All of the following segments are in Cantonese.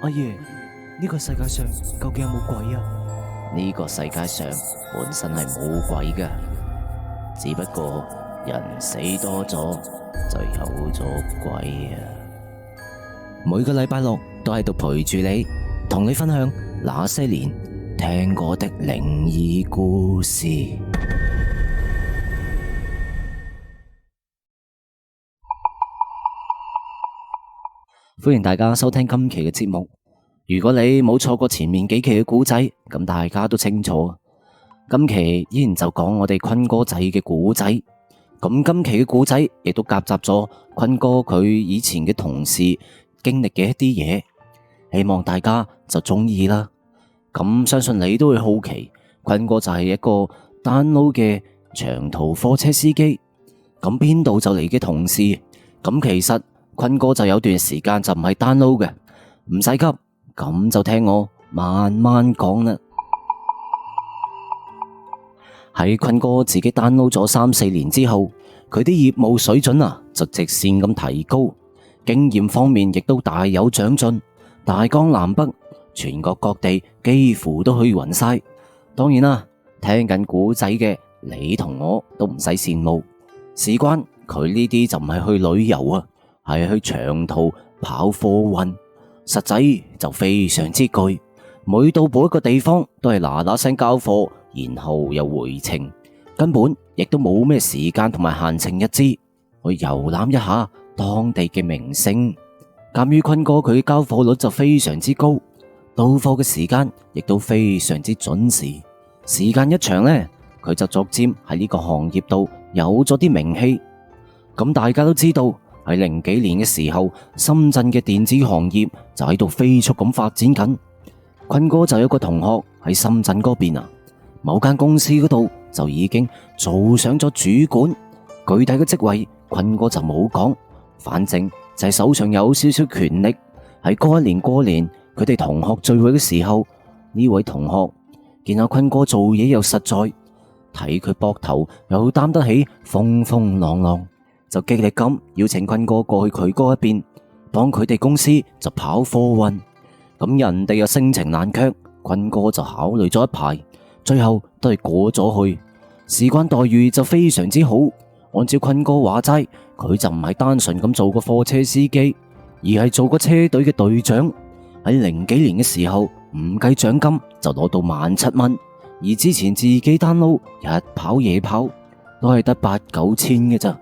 阿爺，呢個世界上究竟有冇鬼啊？呢個世界上本身係冇鬼㗎，只不過人死多咗就有咗鬼啊！每個禮拜六都喺度陪住你，同你分享那些年聽過的靈異故事。歡迎大家收聽今期嘅節目。如果你冇錯過前面幾期嘅故仔，咁大家都清楚。今期依然就講我哋坤哥仔嘅故仔。咁今期嘅故仔亦都夾雜咗坤哥佢以前嘅同事經歷嘅一啲嘢，希望大家就中意啦。咁相信你都會好奇，坤哥就係一個單撈嘅長途貨車司機。咁邊度就嚟嘅同事？咁其實坤哥就有段時間就唔係單撈嘅，唔使急，咁就聽我慢慢講啦。喺坤哥自己單撈咗3-4年之後，佢啲業務水準就直線咁提高，經驗方面亦都大有長進，大江南北，全國各地幾乎都去勻晒。當然啦，聽緊古仔嘅你同我都唔使羨慕，事關佢呢啲就唔係去旅遊啊，係去長途跑貨運，實際就非常之攰。每到某一個地方都係嗱嗱聲交貨，然後又回程，根本亦都冇咩時間同埋閒情逸致去遊覽一下當地嘅名勝。鑒於坤哥佢交貨率就非常之高，到貨嘅時間亦都非常之準時。時間一長呢，佢就逐漸喺呢個行業度有咗啲名氣。咁大家都知道，喺零幾年嘅時候，深圳嘅電子行業就喺度飛速咁發展緊。坤哥就有個同學喺深圳嗰邊某間公司嗰度就已經做上咗主管，具體嘅職位坤哥就冇講，反正就係手上有少少權力。喺嗰一年過年，佢哋同學聚會嘅時候，呢位同學見阿坤哥做嘢又實在，睇佢膊頭又擔得起風風浪浪，就極力咁邀請坤哥過去佢嗰一邊幫佢哋公司就跑貨運。咁人哋又盛情難卻，坤哥就考慮咗一排，最後都係過咗去。事關待遇就非常之好，按照坤哥話齋，佢就唔係單純咁做個貨車司機，而係做個車隊嘅隊長。喺零幾年嘅時候，唔計獎金就攞到17,000蚊，而之前自己單撈日跑夜跑都係得8-9千嘅咋。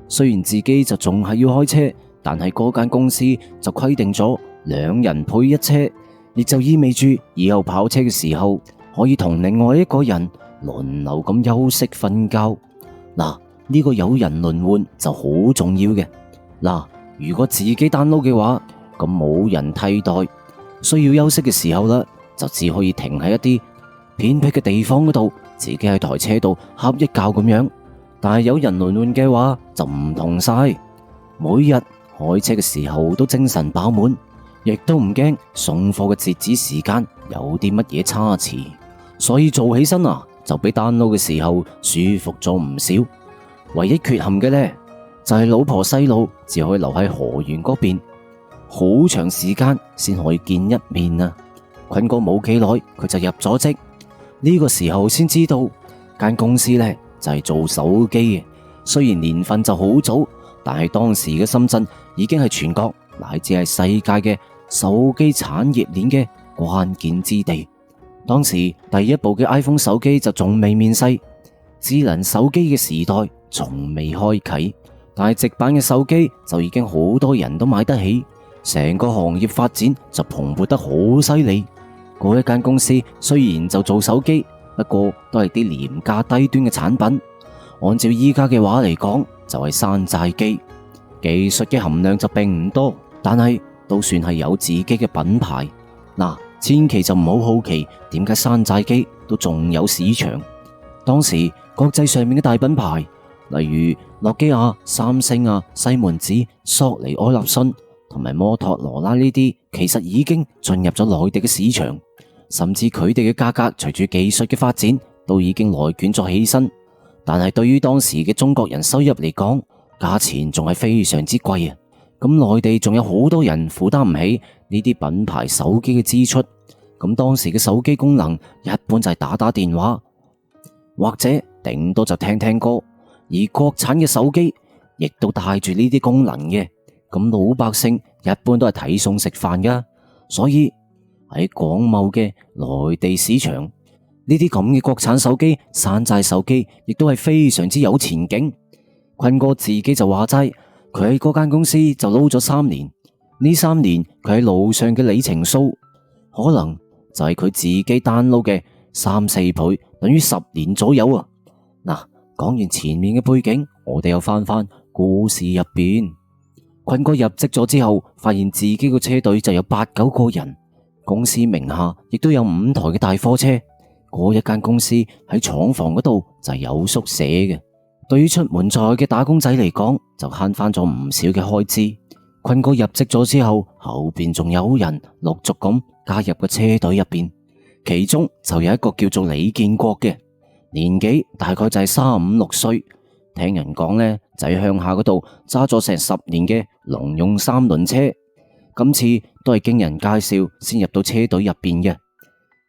雖然自己就仲係要開車，但係嗰間公司就規定咗2人配一車，亦就意味住以後跑車嘅時候可以同另外一個人輪流咁休息瞓覺。嗱，呢個有人輪換就好重要嘅。嗱，如果自己單撈嘅話，咁冇人替代，需要休息嘅時候啦，就只可以停喺一啲偏僻嘅地方嗰度，自己喺台車度瞌一覺咁樣。但係有人輪換嘅話就唔同晒，每日開車嘅時候都精神飽滿，亦都唔驚送貨嘅截止時間有啲乜嘢差池，所以做起身就比單撈嘅時候舒服咗唔少。唯一缺陷嘅呢，就係老婆細路只可以留喺河源嗰邊，好長時間先可以見一面啊。坤哥冇幾耐佢就入咗職，呢個時候先知道間公司呢就係做手機嘅。雖然年份就好早，但係當時嘅深圳已經係全國乃至係世界嘅手機產業鏈嘅關鍵之地。當時第一部嘅 iPhone 手機就仲未面世，智能手機嘅時代仲未開啟，但係直板嘅手機就已經好多人都買得起，成個行業發展就蓬勃得好犀利。嗰一間公司雖然就做手機，不過都係啲廉價低端嘅產品，按照依家嘅話嚟講就係山寨機，技術嘅含量就並唔多，但係都算係有自己嘅品牌。嗱，千祈就唔好好奇點解山寨機都仲有市場。當時國際上面嘅大品牌，例如諾基亞、三星西門子、索尼、愛立信同埋摩托羅拉呢啲，其實已經進入咗內地嘅市場，甚至佢哋嘅價格隨住技術嘅發展都已經內捲咗起身。但係對於當時嘅中國人收入嚟講，價錢仲係非常之貴啊！咁內地仲有好多人負擔唔起呢啲品牌手機嘅支出。咁當時嘅手機功能一般就係打電話，或者頂多就聽歌，而國產嘅手機亦都帶住呢啲功能嘅。咁老百姓一般都係睇餸食飯噶，所以喺廣貿嘅內地市場，呢啲咁嘅國產手機、山寨手機亦都係非常之有前景。坤哥自己就話齋，佢喺嗰間公司就撈咗3年，呢3年佢喺路上嘅里程數可能就係佢自己 download 嘅3-4倍，等於10年左右啊！嗱，講完前面嘅背景，我哋又翻故事入邊。坤哥入職咗之後，發現自己個車隊就有8-9個人，公司名下亦都有5台嘅大貨車。嗰一間公司喺廠房嗰度就有宿舍嘅，對於出門在外嘅打工仔嚟講，就慳翻咗唔少嘅開支。坤哥入職咗之後，後邊仲有人陸續咁加入個車隊入邊，其中就有一個叫做李建國嘅，年紀大概就係35-36歲，聽人講呢，就喺鄉下嗰度揸咗成10年嘅農用3輪車，今次都係經人介紹先入到車隊入邊嘅。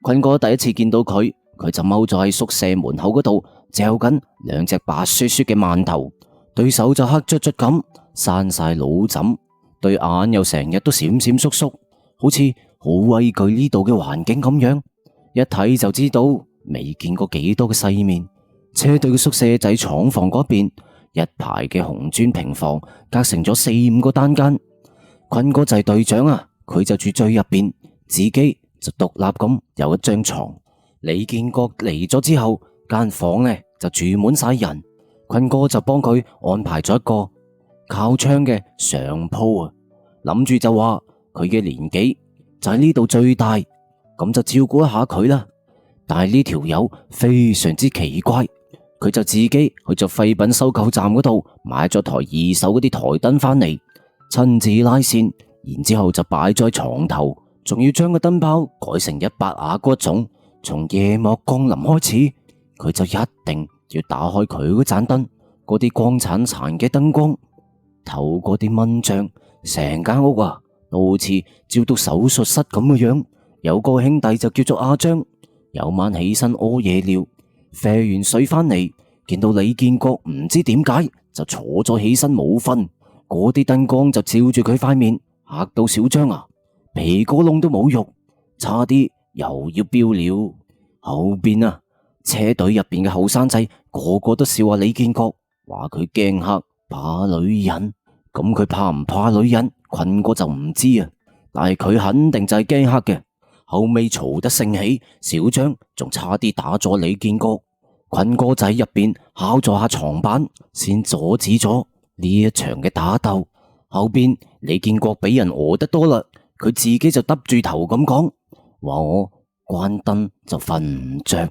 坤哥第一次見到佢就踎咗喺宿舍門口嗰度嚼緊2隻白雪雪嘅饅頭，對手就黑卒卒咁生晒腦枕，對眼又成日都閃閃縮縮，好似好畏懼呢度嘅環境咁樣，一睇就知道未見過幾多嘅世面。車隊嘅宿舍就喺廠房嗰邊，一排嘅紅磚平房隔成咗4-5個單間。坤哥就係隊長啊，佢就住最入邊，自己就獨立咁有一張床。李建國嚟咗之後，間房呢就住滿晒人，坤哥就幫佢安排咗一個靠窗嘅上鋪啊，諗住就話佢嘅年紀就喺呢度最大，咁就照顧一下佢啦。但係呢條友非常之奇怪，佢就自己去咗廢品收購站嗰度買咗台2手嗰啲台燈翻嚟，親自拉線，然之後就擺咗喺床頭，仲要將個燈泡改成100瓦嗰種。從夜幕降臨開始，佢就一定要打開佢嗰盞燈，嗰啲光燦燦嘅燈光透過啲蚊帳，成間屋啊都好似照到手術室咁嘅樣。有個兄弟就叫做阿張，有晚起身屙夜尿，啡完水翻嚟，見到李建國唔知點解就坐咗起身冇瞓，嗰啲燈光就照住佢塊面，嚇到小張啊鼻哥窿都冇肉，差啲又要飆了。後邊啊，車隊入邊嘅後生仔個個都笑話李建國，話佢驚黑怕女人。咁佢怕唔怕女人，坤哥就唔知啊，但係佢肯定就係驚黑嘅。後尾嘈得盛起，小張仲差啲打咗李建國。坤哥仔入邊敲咗下床板，先阻止咗呢一場嘅打鬥。後邊李建國俾人餓得多啦，佢自己就耷住頭咁講，話我關燈就瞓唔着。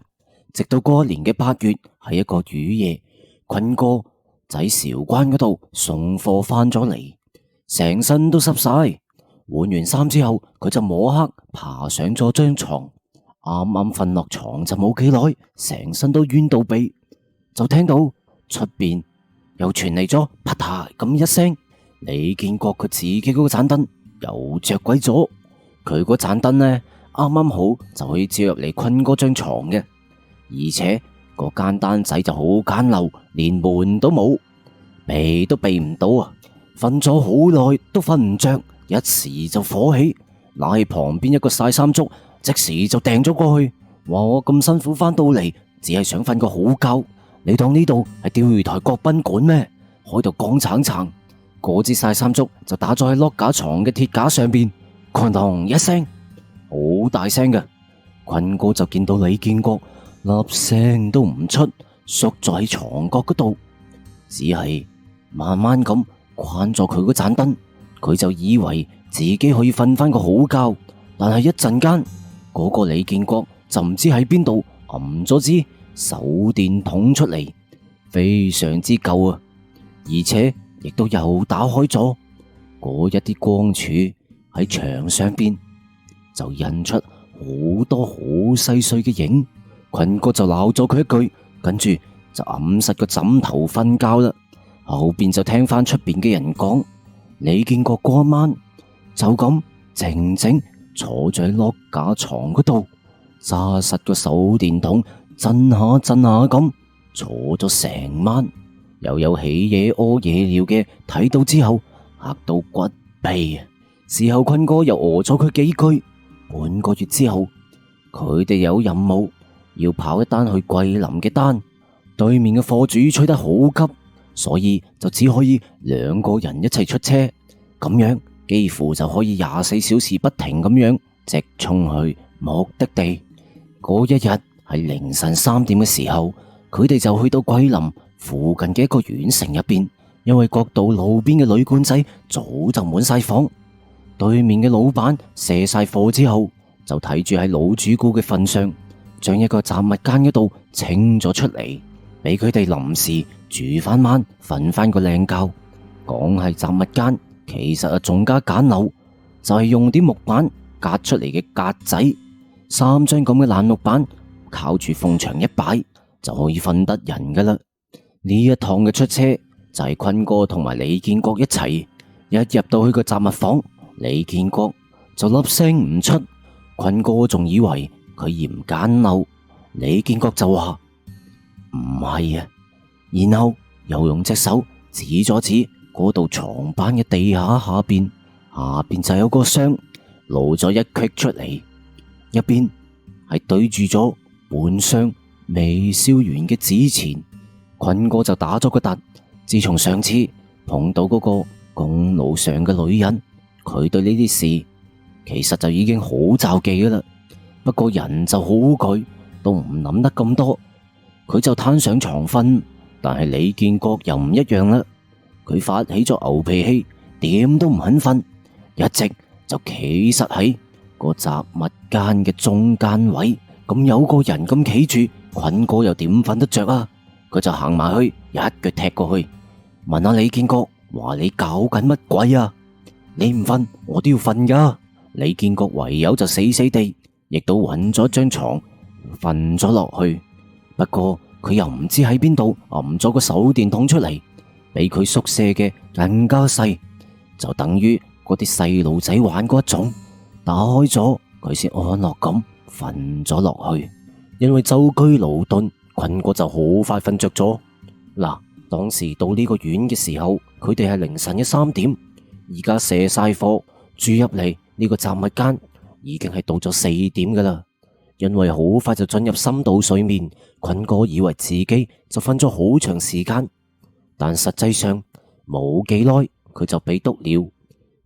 直到嗰一年嘅8月，係一個雨夜，坤哥就喺韶關嗰度送貨翻咗嚟，成身都濕晒。換完衫之後，佢就摸黑爬上咗張床，啱啱瞓落床就冇幾耐，成身都冤到痹，就聽到出邊又傳嚟咗啪嗒咁一聲，李建國佢自己嗰個盞燈又着鬼咗。佢嗰盞燈呢，啱啱好就可以照入嚟坤哥張床嘅，而且個間單仔就好簡陋，連門都冇，避都避唔到啊！瞓咗好耐都瞓唔着，一時就火起，拉起旁邊一個曬衫竹，即時就掟咗過去，話我咁辛苦翻到嚟，只係想瞓個好覺，你當呢度係釣魚台國賓館咩？喺度講橙橙，嗰支曬衫竹就打咗喺碌架床嘅鐵架上邊，哐當一聲，好大聲嘅。坤哥就見到李建國粒聲都唔出，縮咗喺床角嗰度，只係慢慢咁關咗佢嗰盞燈。佢就以為自己可以瞓翻個好覺，但係一陣間嗰個李建國就唔知喺邊度揞咗支手電筒出嚟，非常之舊啊，而且亦都又打開咗嗰一啲光柱喺牆上邊，就印出好多好細碎嘅影。坤哥就鬧咗佢一句，跟住就揞實個枕頭瞓覺啦。後邊就聽翻出邊嘅人講，李建國嗰晚就咁靜靜坐住喺碌架床嗰度，揸實個手電筒，震下震下咁坐咗成晚，又有起夜屙夜尿嘅，睇到之後嚇到骨痹啊！事後坤哥又餓咗佢幾句。半個月之後，佢哋有任務要跑一單去桂林嘅單，對面嘅貨主催得好急，所以就只可以兩個人一齊出車，咁樣幾乎就可以24小時不停咁樣直衝去目的地。嗰一日係凌晨3點嘅時候，佢哋就去到桂林附近嘅一個縣城入邊，因為國道路邊嘅旅館仔早就滿晒房。對面嘅老闆卸晒貨之後，就睇住喺老主顧嘅份上，將一個雜物間嗰度清咗出嚟，俾佢哋臨時住翻晚，瞓翻個靚覺。講係雜物間，其實仲加簡陋，就係用啲木板隔出嚟嘅格仔，3張咁嘅爛木板，靠住縫牆一擺就可以瞓得人噶啦。呢一趟嘅出車就係坤哥同埋李建國一齊，一入到去個雜物房，李建國就粒聲唔出，坤哥仲以為佢嫌簡陋，李建國就話唔係啊，然後又用隻手指咗指嗰度床板嘅地下下邊就有個箱露咗一隙出嚟，入邊係對住咗半箱未燒完嘅紙錢。坤哥就打咗個突，自從上次碰到嗰個公路上嘅女人，佢對呢啲事其實就已經好罩忌噶啦。不過人就好攰，都唔諗得咁多，佢就攤上床瞓。但係李建國又唔一樣啦，佢發起咗牛脾氣，點都唔肯瞓，一直就企實喺個雜物間嘅中間位，咁有個人咁企住，坤哥又點瞓得着啊？佢就行埋去，一腳踢過去，問下李建國，話你搞緊乜鬼啊？你唔瞓，我都要瞓噶。李建國唯有就死死地，亦都揾咗張床瞓咗落去。不過佢又唔知喺邊度揞咗個手電筒出嚟，比佢宿舍嘅更加細，就等於嗰啲細路仔玩嗰一種。打開咗，佢先安樂咁瞓咗落去。因為舟車勞頓，坤哥就好快瞓着咗。嗱，當時到呢個縣嘅時候，佢哋係凌晨嘅3點，而家卸晒貨住入嚟呢個雜物間，已經係到咗4點噶啦。因為好快就進入深度睡眠，坤哥以為自己就瞓咗好長時間，但實際上冇幾耐，佢就俾督尿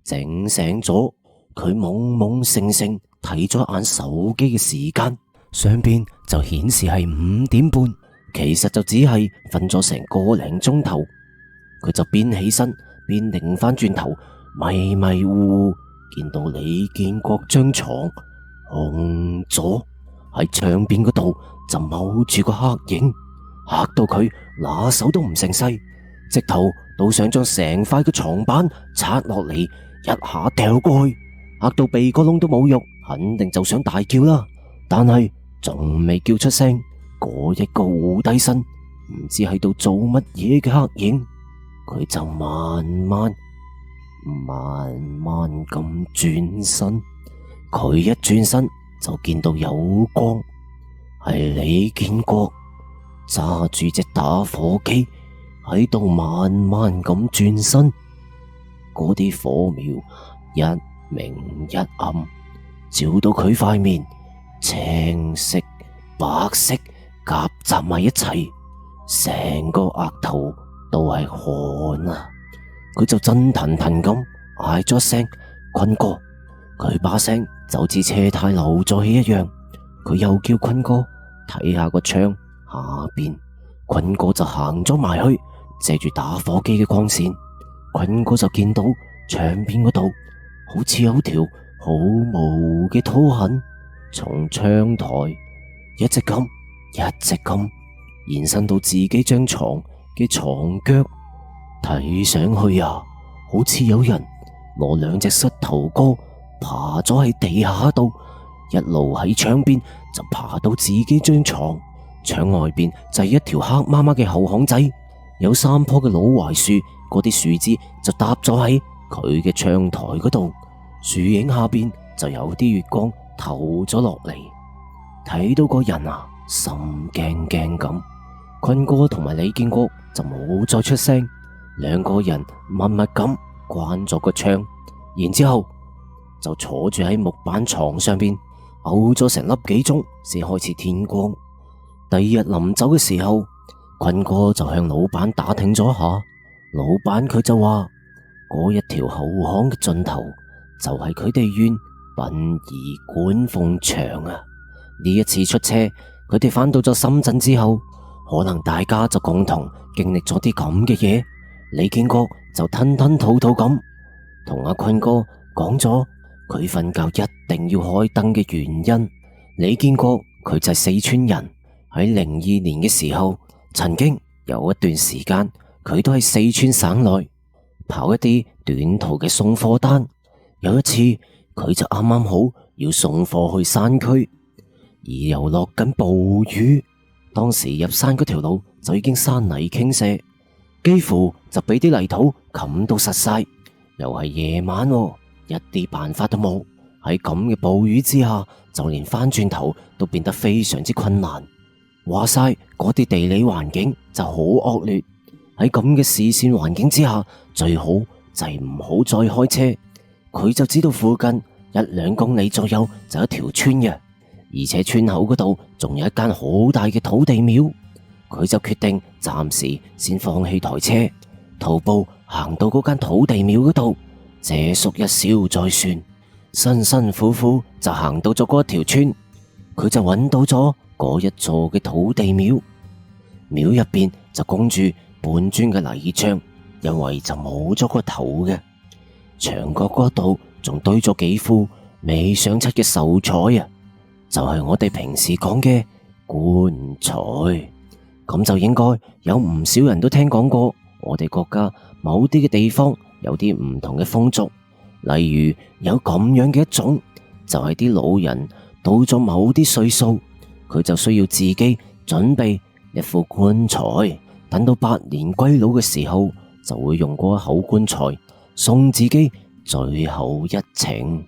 整醒咗。佢懵懵盛盛睇咗眼手機嘅時間，上邊就顯示係5點半，其實就只係瞓咗成個零鐘頭。佢就邊起身邊擰翻轉頭，迷迷糊糊見到李建國張床紅咗，喺牆邊嗰度就踎住個黑影，嚇到佢拿手都唔成勢，直頭到想將成塊嘅床板拆落嚟，一下掉過去，嚇到鼻哥窿都冇肉，肯定就想大叫啦。但係仲未叫出聲，嗰一個俯低身唔知喺度做乜嘢嘅黑影，佢就慢慢咁轉身。佢一轉身就見到有光，係李建國揸住隻打火機喺度慢慢咁轉身。嗰啲火苗一明一暗，照到佢塊面，青色白色夾雜埋一齊，成個額頭都係汗啊！佢就震騰騰咁嗌咗聲坤哥，佢把聲就似車胎漏咗氣一樣。佢又叫坤哥睇下個窗下邊，坤哥就行咗埋去，借住打火機嘅光線，坤哥就見到牆邊嗰度好似有條好模糊嘅拖痕，從窗台一直咁延伸到自己張床嘅床腳。睇上去啊，好似有人攞2隻膝頭哥爬咗喺地下度，一路喺窗邊就爬到自己張床。窗外邊就係一條黑麻麻嘅後巷仔，有3棵嘅老槐樹，嗰啲樹枝就搭咗喺佢嘅窗台嗰度。樹影下邊就有啲月光透咗落嚟，睇到個人啊，心驚驚咁。坤哥同埋李建國就冇再出聲，兩個人默默咁關咗個窗，然之後就坐住喺木板床上邊，嘔咗成粒幾鐘先開始天光。第二日臨走嘅時候，坤哥就向老闆打聽咗下，老闆佢就話嗰一條後巷嘅盡頭就係佢哋縣殯儀館墳場啊！呢一次出車，佢哋返到咗深圳之後，可能大家就共同經歷咗啲咁嘅嘢。李建國就吞吞吐吐咁同阿坤哥講咗佢瞓覺一定要開燈嘅原因。李建國佢就係四川人，喺02年嘅時候，曾經有一段時間佢都喺四川省內跑一啲短途嘅送貨單。有一次佢就啱啱好要送貨去山區，而又落緊暴雨，當時入山嗰條路就已經山泥傾瀉，幾乎就俾啲泥土冚到實晒，又係夜晚喎，一啲辦法都冇。喺咁嘅暴雨之下，就連翻轉頭都變得非常之困難。話晒嗰啲地理環境就好惡劣，喺咁嘅視線環境之下，最好就係唔好再開車。佢就知道附近1-2公里左右就有一條村嘅，而且村口嗰度仲有一間好大嘅土地廟。佢就決定暫時先放棄台車，徒步行到嗰間土地廟嗰度，借宿一宵再算。辛辛苦苦就行到咗嗰一條村，佢就揾到咗嗰一座嘅土地廟。廟入邊就供住半磚嘅泥像，因為就冇咗個頭嘅。牆角嗰度仲堆咗幾副未上漆嘅壽彩啊，就係我哋平時講嘅棺材。咁就應該有唔少人都聽講過，我哋國家某啲嘅地方有啲唔同嘅風俗，例如有咁樣嘅一種，就係啲老人到咗某啲歲數，佢就需要自己準備一副棺材，等到百年歸老嘅時候，就會用嗰一口棺材送自己最後一程。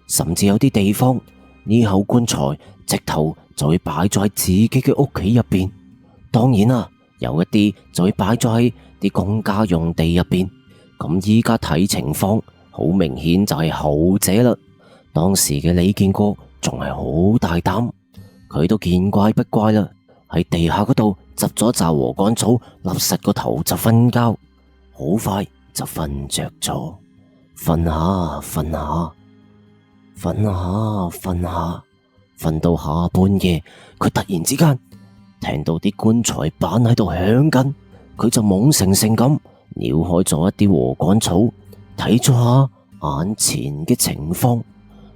甚至有啲地方呢口棺材直頭就會擺咗喺自己嘅屋企入邊。當然啦，有一啲就會擺咗喺啲公家用地入邊。咁依家睇情況，好明顯就係後者啦。當時嘅李建國仲係好大膽，佢都見怪不怪啦，喺地下嗰度執咗紮禾稈草，笠實個頭就瞓覺，好快就瞓着咗。瞓下瞓下，瞓下瞓下，瞓到下半夜，佢突然之間聽到啲棺材板喺度響緊，佢就懵成成咁撩開咗一啲禾稈草，睇咗下眼前嘅情況。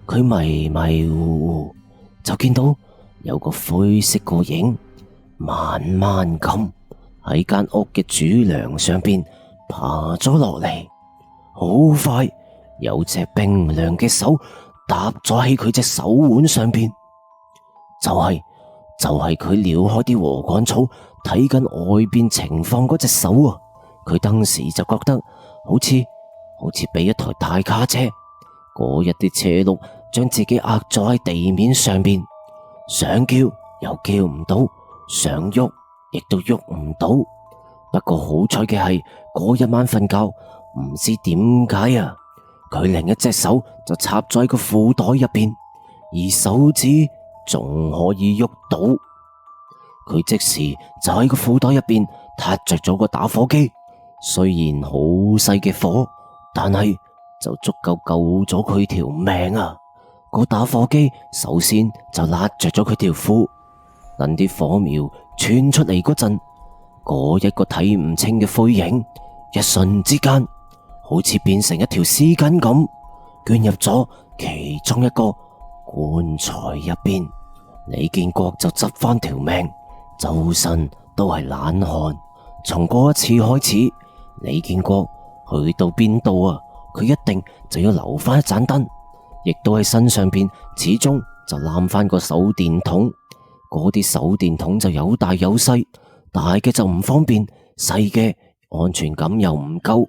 佢迷迷糊糊就見到有個灰色個影慢慢咁喺間屋嘅主梁上邊爬咗落嚟，好快有隻冰涼嘅手搭咗喺佢隻手腕上邊，就係佢撩開啲禾稈草睇緊外邊情況嗰隻手啊！佢當時就覺得好似俾一台大卡車嗰一啲車轆將自己壓咗喺地面上邊，想叫又叫唔到，想喐亦都喐唔到。不過好彩嘅係嗰一晚瞓覺，唔知點解啊，佢另一隻手就插咗喺個褲袋入邊，而手指仲可以喐到。佢即時就喺個褲袋入邊撻着咗個打火機，雖然好細嘅火，但係就足夠救咗佢條命啊！個打火機首先就焫着咗佢條褲，等啲火苗竄出嚟嗰陣，嗰一個睇唔清嘅灰影，一瞬之間好似變成一條絲巾咁，捲入咗其中一個棺材入邊。李建國就執翻條命，周身都係冷汗。從嗰一次開始，李建國去到邊度啊，佢一定就要留翻一盞燈，亦都喺身上邊始終就攬翻個手電筒。嗰啲手電筒就有大有細，大嘅就唔方便，細嘅安全感又唔夠。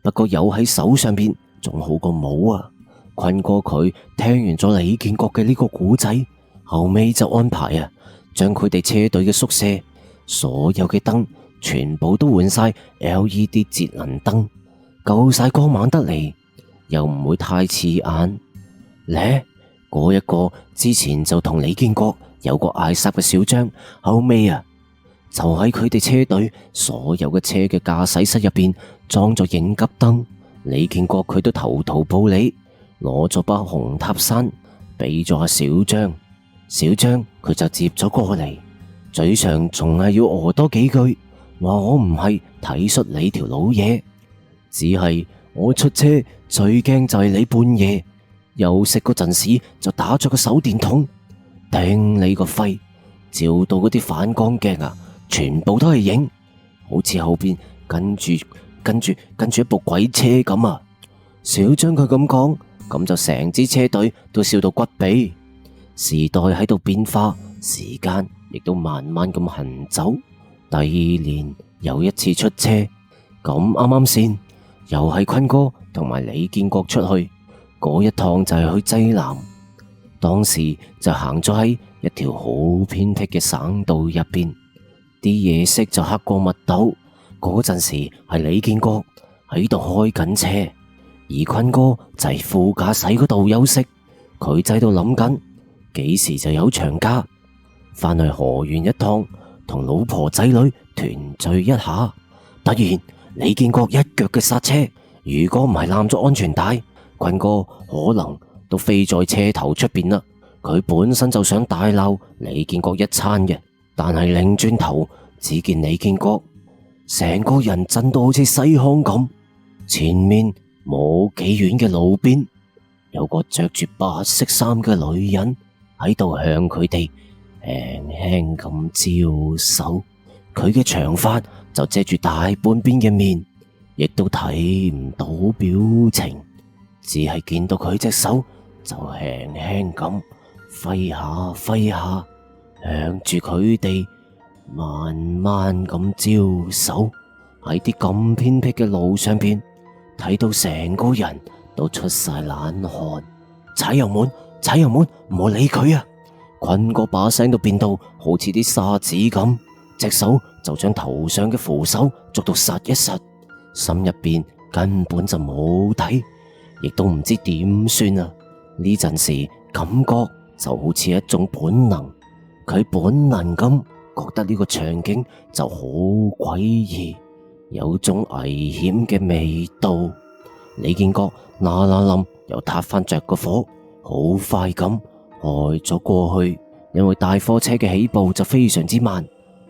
不過有喺手上邊仲好過冇啊！坤哥佢聽完咗李建國嘅呢個故仔，後尾就安排將佢哋車隊嘅宿舍所有嘅燈全部都換晒 LED 節能燈，夠晒光猛得嚟，又唔會太刺眼。呢嗰一個之前就同李建國有個嗌霎嘅小張，後尾就喺佢哋車隊所有嘅車嘅駕駛室入邊裝咗應急燈。李建國佢都投桃報李，攞咗把紅塔山俾咗阿小張。小張佢就接咗過嚟，嘴上仲係要多餓幾句，話我唔係體恤你條老嘢，只係我出車最驚就係你半夜休息嗰陣時就打咗個手電筒，頂你個肺，照到嗰啲反光鏡全部都係影，好似後邊跟住一部鬼車咁。小張佢咁講，咁就成支車隊都笑到骨痹。時代喺度變化，時間亦都慢慢咁行走。第二年又一次出車，咁啱啱先又係坤哥同埋李建國出去，嗰一趟就係去濟南。當時就行咗喺一條好偏僻嘅省道入邊，啲夜色就黑過墨斗。嗰陣時係李建國喺度開緊車，而坤哥就喺副駕駛嗰度休息。佢就喺度諗緊幾時就有長假，返去河源一趟，同老婆仔女團聚一下。突然李建國一腳嘅剎車，如果唔係攬咗安全帶，坤哥可能都飛在車頭出邊啦。佢本身就想大鬧李建國一餐嘅，但係擰轉頭只見李建國成個人震到好似西康咁，前面冇幾遠嘅路邊有個着住白色衫嘅女人喺度向佢哋輕輕咁招手，佢嘅長髮就遮住大半邊嘅面，亦都睇唔到表情，只係見到佢隻手就輕輕咁揮下揮下，向住佢哋慢慢咁招手。喺啲咁偏僻嘅路上邊，睇到成個人都出晒冷汗。踩油門，踩油門，唔好理佢啊！坤哥把聲都變到好似啲沙子咁，隻手就將頭上嘅扶手捉到實一實，心入邊根本就冇底，亦都唔知點算啊！呢陣時感覺就好似一種本能，佢本能咁覺得呢個場景就好詭異，有種危險嘅味道。李建國嗱嗱冧又撻翻着個火，好快咁開咗過去。因為大貨車嘅起步就非常之慢，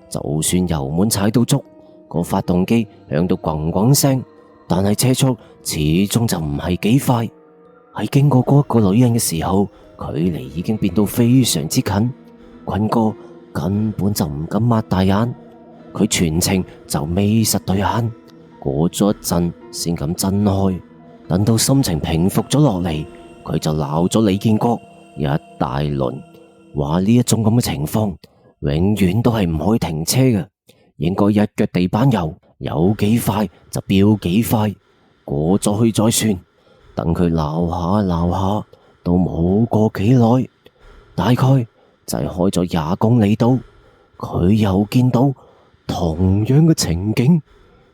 就算油門踩到足，個發動機響到咣咣聲，但係車速始終就唔係幾快。喺經過嗰個女人嘅時候，距離已經變到非常之近，坤哥根本就唔敢擘大眼，佢全程就眯實對眼，過咗一陣先敢睜開。等到心情平復咗落嚟，佢就鬧咗李建國一大輪，話呢一種咁嘅情況永遠都係唔可以停車嘅，應該一腳地板油，有幾快就飆幾快，過咗去再算。等佢鬧下鬧下，都冇過幾耐，大概就係開咗20公里度，佢又見到同樣嘅情景，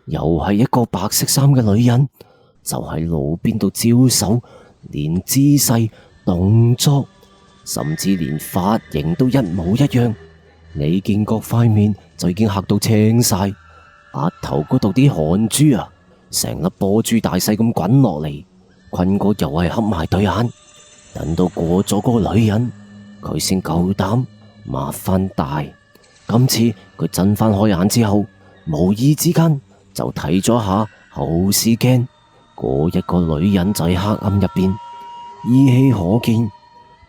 又係一個白色衫嘅女人，就喺路邊度招手，連姿勢、動作，甚至連髮型都一模一樣。李建國塊面就已經嚇到青晒，額頭嗰度啲汗珠成粒波珠大細咁滾落嚟。坤哥又係合埋對眼，等到過咗嗰個女人，佢先夠膽擘翻大。今次佢睜翻開眼之後，無意之間就睇咗下後視鏡，嗰一個女人就喺黑暗入邊，依稀可見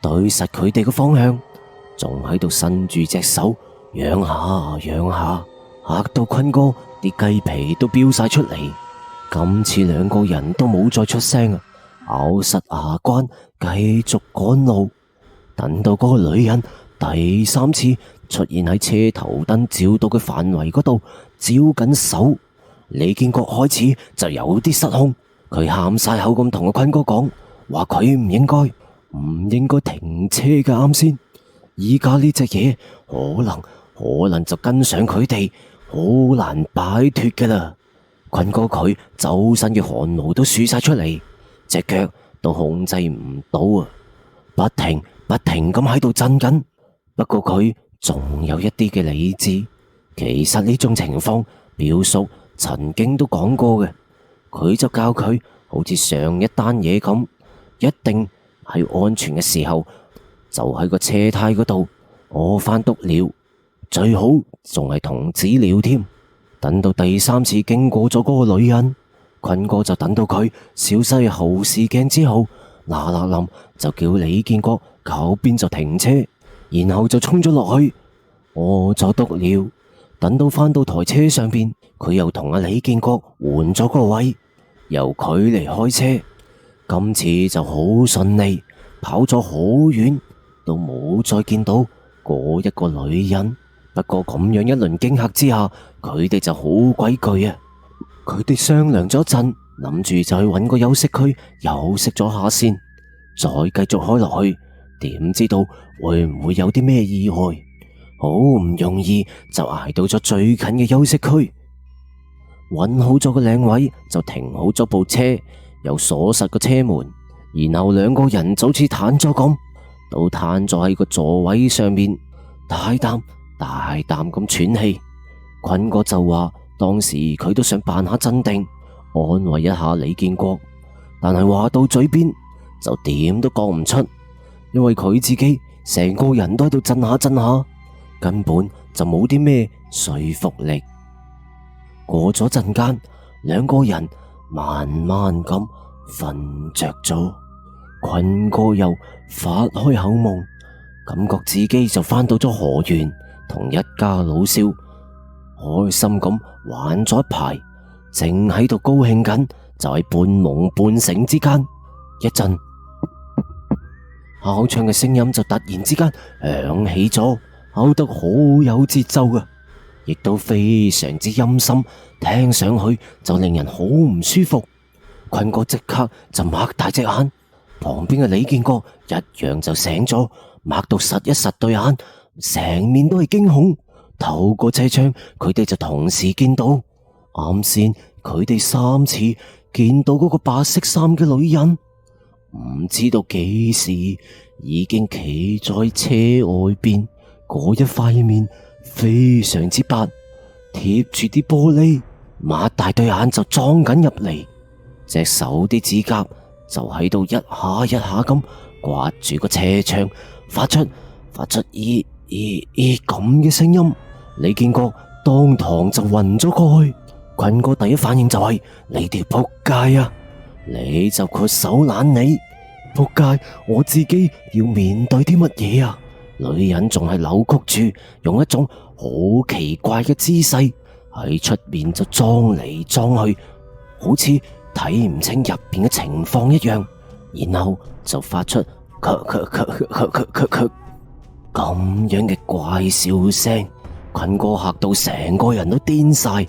對實佢哋嘅方向，仲喺度伸住隻手揚下揚下，嚇到坤哥啲雞皮都飆晒出嚟。今次兩個人都冇再出聲，咬實牙關繼續趕路。等到嗰個女人第3次出現喺車頭燈照到嘅範圍嗰度，招緊手，李建國開始就有啲失控，佢喊晒口咁同個坤哥講：話佢唔應該停車㗎。啱先，依家呢隻嘢可能就跟上佢哋，好難擺脫㗎啦。坤哥佢周身嘅汗毛都豎晒出嚟，隻腳都控制唔到啊，不停咁喺度震緊。不過佢仲有一啲嘅理智。其實呢種情況，表叔曾經都講過嘅，佢就教佢好似上一單嘢咁，一定喺安全嘅時候就喺個車胎嗰度屙翻篤尿，最好仲係童子尿添。等到第三次經過咗嗰個女人，坤哥就等到佢消失喺後視鏡之後，嗱嗱冧就叫李建國靠邊就停車，然後就衝咗落去屙咗篤尿。等到返到台車上邊，佢又同阿李建國換咗個位，由佢嚟開車。今次就好順利，跑咗好遠，都冇再見到嗰一個女人。不過咁樣一輪驚嚇之下，佢哋就好鬼懼啊！佢哋商量咗一陣，諗住就去搵個休息區休息咗下先，再繼續開落去。點知道會唔會有啲咩意外？好唔容易就捱到咗最近嘅休息區，搵好咗個靚位就停好咗部車，又鎖實個車門，然後兩個人就好似癱咗咁，都癱咗喺個座位上面，大啖咁喘氣。坤哥就話當時佢都想扮下鎮定，安慰一下李建國，但係話到嘴邊就點都講唔出，因為佢自己成個人都喺度震下，根本就冇啲咩說服力。過咗陣間，兩個人慢慢咁瞓着咗，坤哥又發開口夢，感覺自己就返到咗河源，同一家老少開心咁玩咗一排，正喺度高興緊，就喺半夢半醒之間，一陣敲窗嘅聲音就突然之間響起咗，敲得好有節奏啊，亦都非常之陰森，聽上去就令人好唔舒服。坤哥即刻就擘大隻眼，旁邊嘅李建國一樣就醒咗，擘到實一實對眼，成面都係驚恐。透過車窗，佢哋就同時見到啱先佢哋三次見到嗰個白色衫嘅女人，唔知道幾時已經企在車外邊，嗰一塊面非常之白，貼住啲玻璃，擘大對眼就裝緊入嚟，隻手啲指甲就喺度一下咁刮住個車窗，發出咦咁嘅聲音。李建國當堂就暈咗過去。坤哥第一反應就係你條仆街啊，你就豁手懶你仆街，我自己要面對啲乜嘢啊？女人仲係扭曲住，用一種好奇怪嘅姿勢喺出面就裝嚟裝去，好似睇唔清入邊嘅情況一樣，然後就發出咁樣嘅怪笑聲。坤哥嚇到成個人都癲晒，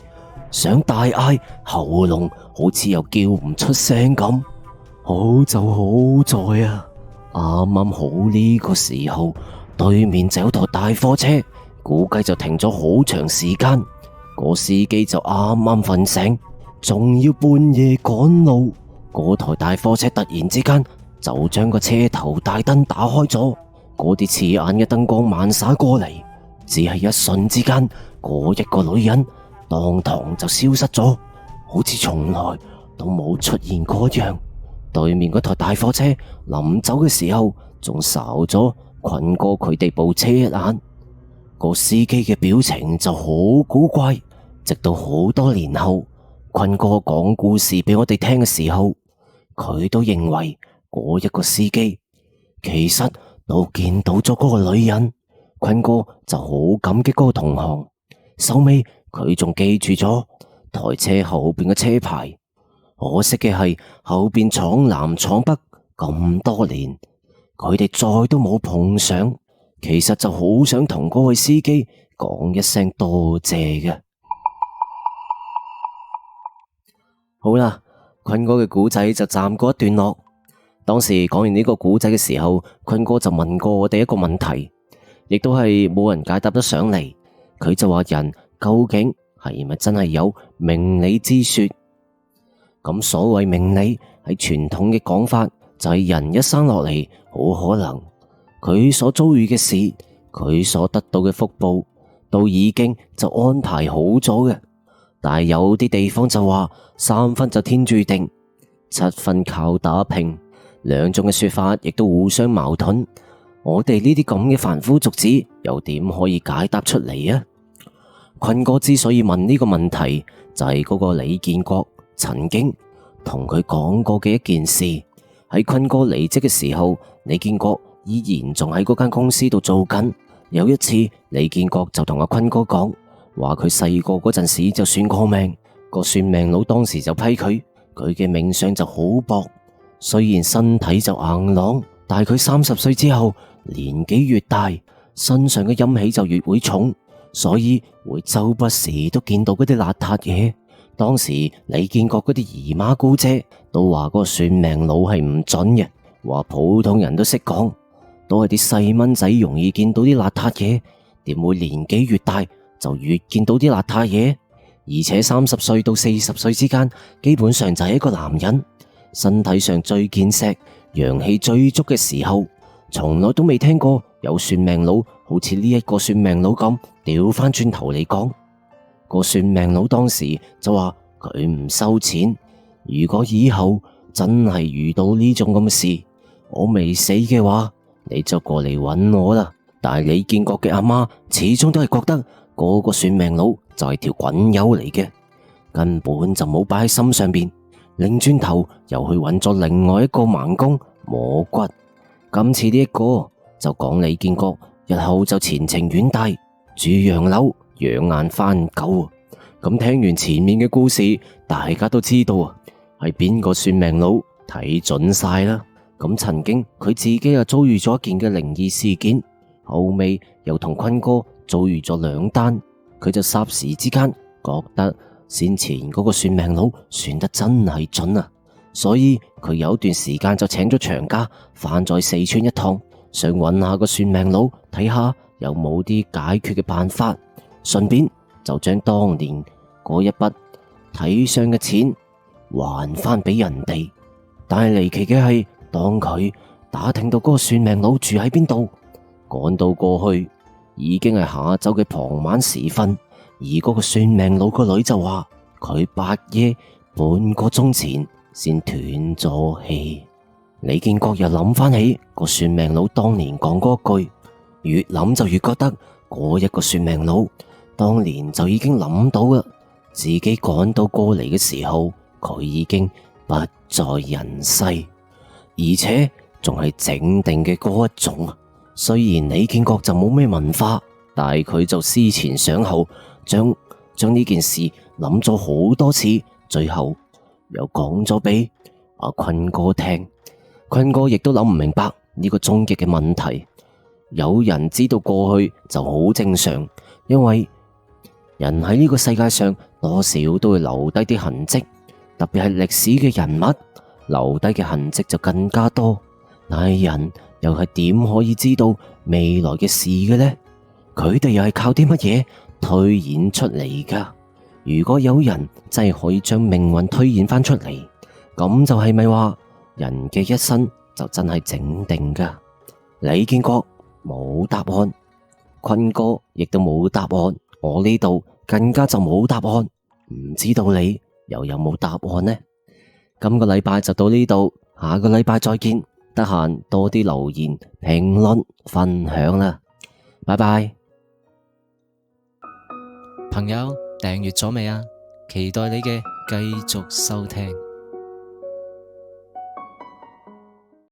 想大嗌，喉嚨好似又叫唔出聲咁。好就好在啊，啱啱好呢個時候，對面就有台大貨車，估計就停咗好長時間。個司機就啱啱瞓醒，仲要半夜趕路。嗰台大貨車突然之間就將個車頭大燈打開咗，嗰啲刺眼嘅燈光漫灑過嚟。只係一瞬之間，嗰一個女人當堂就消失咗，好似從來都冇出現過一樣。對面嗰台大貨車臨走嘅時候，仲睄咗坤哥佢哋部車一眼。個司機嘅表情就好古怪。直到好多年後，坤哥講故事俾我哋聽嘅時候，佢都認為嗰一個司機其實都見到咗嗰個女人。坤哥就好感激嗰個同行，收尾佢仲記住咗台車後邊嘅車牌。可惜嘅係後邊闖南闖北咁多年，佢哋再都冇碰上。其實就好想同嗰位司機講一聲多謝嘅。好啦，坤哥嘅故仔就暫告一段落。當時講完呢個古仔嘅時候，坤哥就問過我哋一個問題，亦都係冇人解答得上嚟。佢就話人究竟係咪真係有命理之說？咁所謂命理喺傳統嘅講法就係人一生落嚟，好可能佢所遭遇嘅事，佢所得到嘅福報都已經就安排好咗嘅。但係有啲地方就話3分就天注定，7分靠打拼，兩種嘅說法亦都互相矛盾。我哋呢啲咁嘅凡夫俗子又點可以解答出嚟啊？坤哥之所以問呢個問題，就係嗰個李建國曾經同佢講過嘅一件事。喺坤哥離職嘅時候，李建國依然仲喺嗰間公司度做緊。有一次，李建國就同阿坤哥講，話佢細個嗰陣時就算過命，個算命佬當時就批佢嘅命相就好薄，雖然身體就硬朗，但係佢30歲之後年紀越大，身上嘅陰氣就越會重，所以會周不時都見到嗰啲邋遢嘢。當時李建國嗰啲姨媽姑姐都話嗰個算命佬係唔準嘅，話普通人都識講，都係啲細蚊仔容易見到啲邋遢嘢，點會年紀越大就越見到啲邋遢嘢？而且30歲到40歲之間，基本上就係一個男人身體上最健碩、陽氣最足嘅時候，從來都未聽過有算命佬好似呢一個算命佬咁掉翻轉頭嚟講。個算命佬當時就話佢唔收錢，如果以後真係遇到呢種咁嘅事，我未死嘅話，你就過嚟揾我啦。但係李建國嘅阿媽始終都係覺得嗰個算命佬就係條滾友嚟嘅，根本就冇擺喺心上邊，擰轉頭又去揾咗另外一個盲公摸骨。今次呢一個就講李建國日後就前程遠大，住洋樓養眼翻狗。咁聽完前面嘅故事，大家都知道啊，係邊個算命佬睇準晒啦。咁曾經佢自己又遭遇咗一件嘅靈異事件，後尾又同坤哥遭遇咗2單，佢就霎時之間覺得先前嗰個算命佬算得真係準啊，所以佢有一段時間就請咗長假返咗四川一趟，想揾下個算命佬睇下有冇啲解決嘅辦法，順便就將當年嗰一筆睇相嘅錢還翻俾人哋。但係離奇嘅係，當佢打聽到嗰個算命佬住喺邊度，趕到過去已經係下晝嘅傍晚時分，而嗰個算命佬個女就話佢白夜半個鐘前先斷咗氣。李建國又諗翻起個算命佬當年講嗰句，越諗就越覺得嗰一個算命佬當年就已經諗到啦，自己趕到過嚟嘅時候，佢已經不在人世，而且仲係整定嘅嗰一種。雖然李建國就冇咩文化，但係佢就思前想後，將呢件事諗咗好多次，最後又講咗俾阿坤哥聽。坤哥亦都諗唔明白呢個終極嘅問題。有人知道過去就好正常，因為人喺呢個世界上多少都會留低啲痕跡，特別係歷史嘅人物留低嘅痕跡就更加多。但係人又係點可以知道未來嘅事嘅呢？佢哋又係靠啲乜嘢推演出嚟噶？如果有人真係可以將命運推演翻出嚟，咁就係咪話人嘅一生就真係整定噶？李建國冇答案，坤哥亦都冇答案，我呢度更加就冇答案，唔知道你又有冇答案呢？今個禮拜就到呢度，下個禮拜再見。得閒多啲留言、評論、分享啦，拜拜。朋友訂閱咗未啊？期待你嘅繼續收聽。